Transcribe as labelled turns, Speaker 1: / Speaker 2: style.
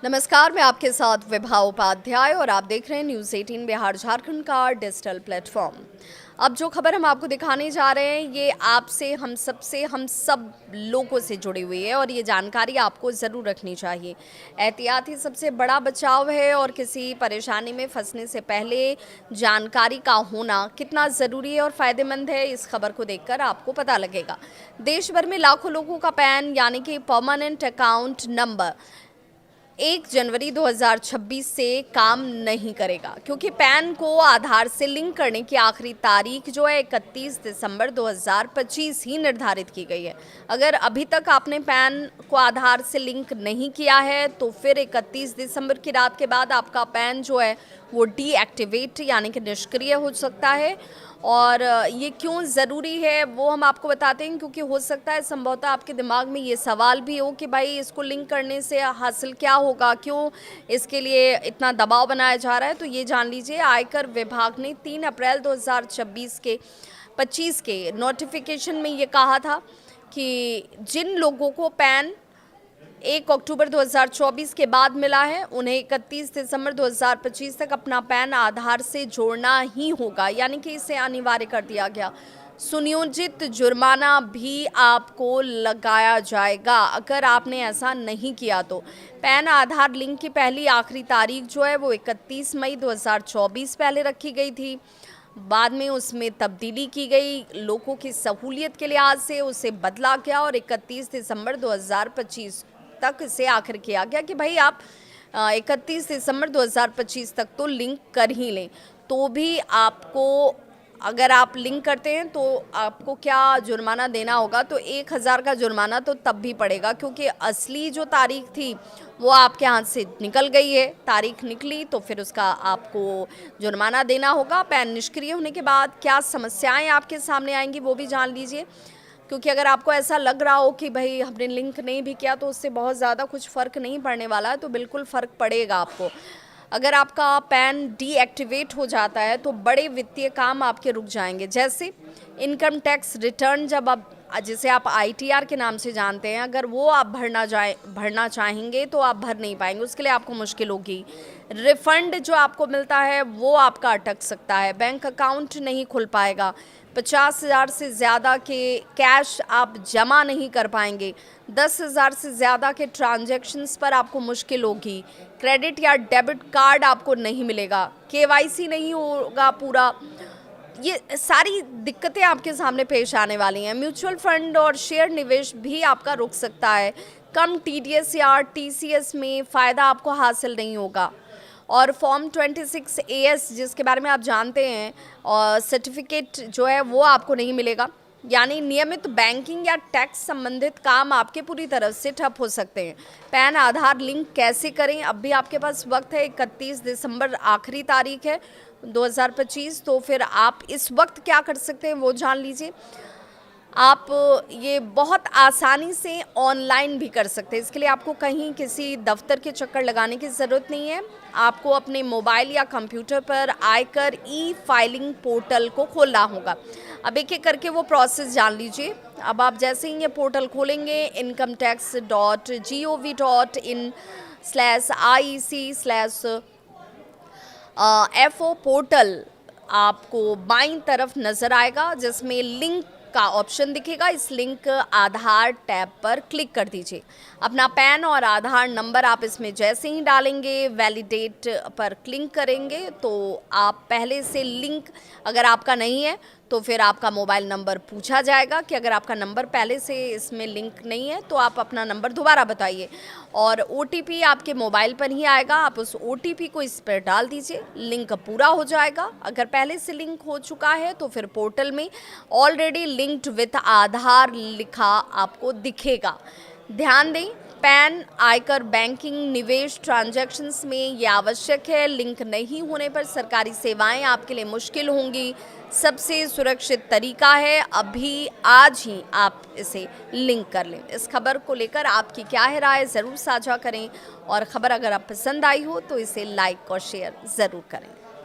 Speaker 1: नमस्कार, मैं आपके साथ विभा उपाध्याय और आप देख रहे हैं न्यूज़ 18 बिहार झारखंड का डिजिटल प्लेटफॉर्म। अब जो खबर हम आपको दिखाने जा रहे हैं ये आपसे हम सब लोगों से जुड़ी हुई है और ये जानकारी आपको ज़रूर रखनी चाहिए। एहतियात ही सबसे बड़ा बचाव है और किसी परेशानी में फंसने से पहले जानकारी का होना कितना ज़रूरी है और फ़ायदेमंद है, इस खबर को देखकर आपको पता लगेगा। देश भर में लाखों लोगों का पैन यानी कि परमानेंट अकाउंट नंबर 1 जनवरी 2026 से काम नहीं करेगा, क्योंकि पैन को आधार से लिंक करने की आखिरी तारीख जो है 31 दिसंबर 2025 ही निर्धारित की गई है। अगर अभी तक आपने पैन को आधार से लिंक नहीं किया है तो फिर 31 दिसंबर की रात के बाद आपका पैन जो है वो डीएक्टिवेट यानी कि निष्क्रिय हो सकता है। और ये क्यों ज़रूरी है वो हम आपको बताते हैं, क्योंकि हो सकता है संभवतः आपके दिमाग में ये सवाल भी हो कि भाई इसको लिंक करने से हासिल क्या होगा, क्यों इसके लिए इतना दबाव बनाया जा रहा है। तो ये जान लीजिए, आयकर विभाग ने 3 अप्रैल 2025 के नोटिफिकेशन में ये कहा था कि जिन लोगों को पैन 1 अक्टूबर 2024 के बाद मिला है उन्हें 31 दिसंबर 2025 तक अपना पैन आधार से जोड़ना ही होगा, यानी कि इसे अनिवार्य कर दिया गया। सुनियोजित जुर्माना भी आपको लगाया जाएगा अगर आपने ऐसा नहीं किया तो। पैन आधार लिंक की पहली आखिरी तारीख जो है वो 31 मई 2024 पहले रखी गई थी, बाद में उसमें तब्दीली की गई, लोगों की सहूलियत के लिहाज से उसे बदला गया और 31 दिसंबर 2025 तक इसे आखिर किया गया कि भाई आप 31 दिसंबर 2025 तक तो लिंक कर ही लें। तो भी आपको, अगर आप लिंक करते हैं तो आपको क्या जुर्माना देना होगा, तो 1000 का जुर्माना तो तब भी पड़ेगा, क्योंकि असली जो तारीख थी वो आपके हाथ से निकल गई है। तारीख निकली तो फिर उसका आपको जुर्माना देना होगा। पैन निष्क्रिय होने के बाद क्या समस्याएं आपके सामने आएंगी वो भी जान लीजिए, क्योंकि अगर आपको ऐसा लग रहा हो कि भाई हमने लिंक नहीं भी किया तो उससे बहुत ज़्यादा कुछ फ़र्क नहीं पड़ने वाला है, तो बिल्कुल फ़र्क पड़ेगा आपको। अगर आपका पैन डीएक्टिवेट हो जाता है तो बड़े वित्तीय काम आपके रुक जाएंगे, जैसे इनकम टैक्स रिटर्न, जब आप जिसे आप आईटीआर के नाम से जानते हैं, अगर वो आप भरना चाहेंगे तो आप भर नहीं पाएंगे, उसके लिए आपको मुश्किल होगी। रिफंड जो आपको मिलता है वो आपका अटक सकता है, बैंक अकाउंट नहीं खुल पाएगा, 50,000 से ज़्यादा के कैश आप जमा नहीं कर पाएंगे, 10,000 से ज़्यादा के ट्रांजैक्शंस पर आपको मुश्किल होगी, क्रेडिट या डेबिट कार्ड आपको नहीं मिलेगा, केवाईसी नहीं होगा पूरा। ये सारी दिक्कतें आपके सामने पेश आने वाली हैं। म्यूचुअल फंड और शेयर निवेश भी आपका रुक सकता है, कम टीडीएस या टीसीएस में फ़ायदा आपको हासिल नहीं होगा, और फॉर्म 26AS जिसके बारे में आप जानते हैं और सर्टिफिकेट जो है वो आपको नहीं मिलेगा, यानी नियमित बैंकिंग या टैक्स संबंधित काम आपके पूरी तरह से ठप हो सकते हैं। पैन आधार लिंक कैसे करें, अब भी आपके पास वक्त है, 31 दिसंबर आखिरी तारीख है 2025, तो फिर आप इस वक्त क्या कर सकते हैं वो जान लीजिए। आप ये बहुत आसानी से ऑनलाइन भी कर सकते हैं, इसके लिए आपको कहीं किसी दफ्तर के चक्कर लगाने की ज़रूरत नहीं है। आपको अपने मोबाइल या कंप्यूटर पर आयकर ई फाइलिंग पोर्टल को खोलना होगा। अब एक एक करके वो प्रोसेस जान लीजिए। अब आप जैसे ही ये पोर्टल खोलेंगे, incometax.gov.in/IEC/FO पोर्टल आपको बाईं तरफ नज़र आएगा, जिसमें लिंक का ऑप्शन दिखेगा। इस लिंक आधार टैब पर क्लिक कर दीजिए। अपना पैन और आधार नंबर आप इसमें जैसे ही डालेंगे, वैलिडेट पर क्लिक करेंगे तो आप पहले से लिंक अगर आपका नहीं है तो फिर आपका मोबाइल नंबर पूछा जाएगा कि अगर आपका नंबर पहले से इसमें लिंक नहीं है तो आप अपना नंबर दोबारा बताइए, और OTP आपके मोबाइल पर ही आएगा। आप उस OTP को इस पर डाल दीजिए, लिंक पूरा हो जाएगा। अगर पहले से लिंक हो चुका है तो फिर पोर्टल में ऑलरेडी लिंक्ड विथ आधार लिखा आपको दिखेगा। ध्यान दें, पैन, आयकर, बैंकिंग, निवेश ट्रांजैक्शंस में ये आवश्यक है। लिंक नहीं होने पर सरकारी सेवाएं आपके लिए मुश्किल होंगी। सबसे सुरक्षित तरीका है अभी आज ही आप इसे लिंक कर लें। इस खबर को लेकर आपकी क्या है राय, ज़रूर साझा करें, और ख़बर अगर आप पसंद आई हो तो इसे लाइक और शेयर ज़रूर करें।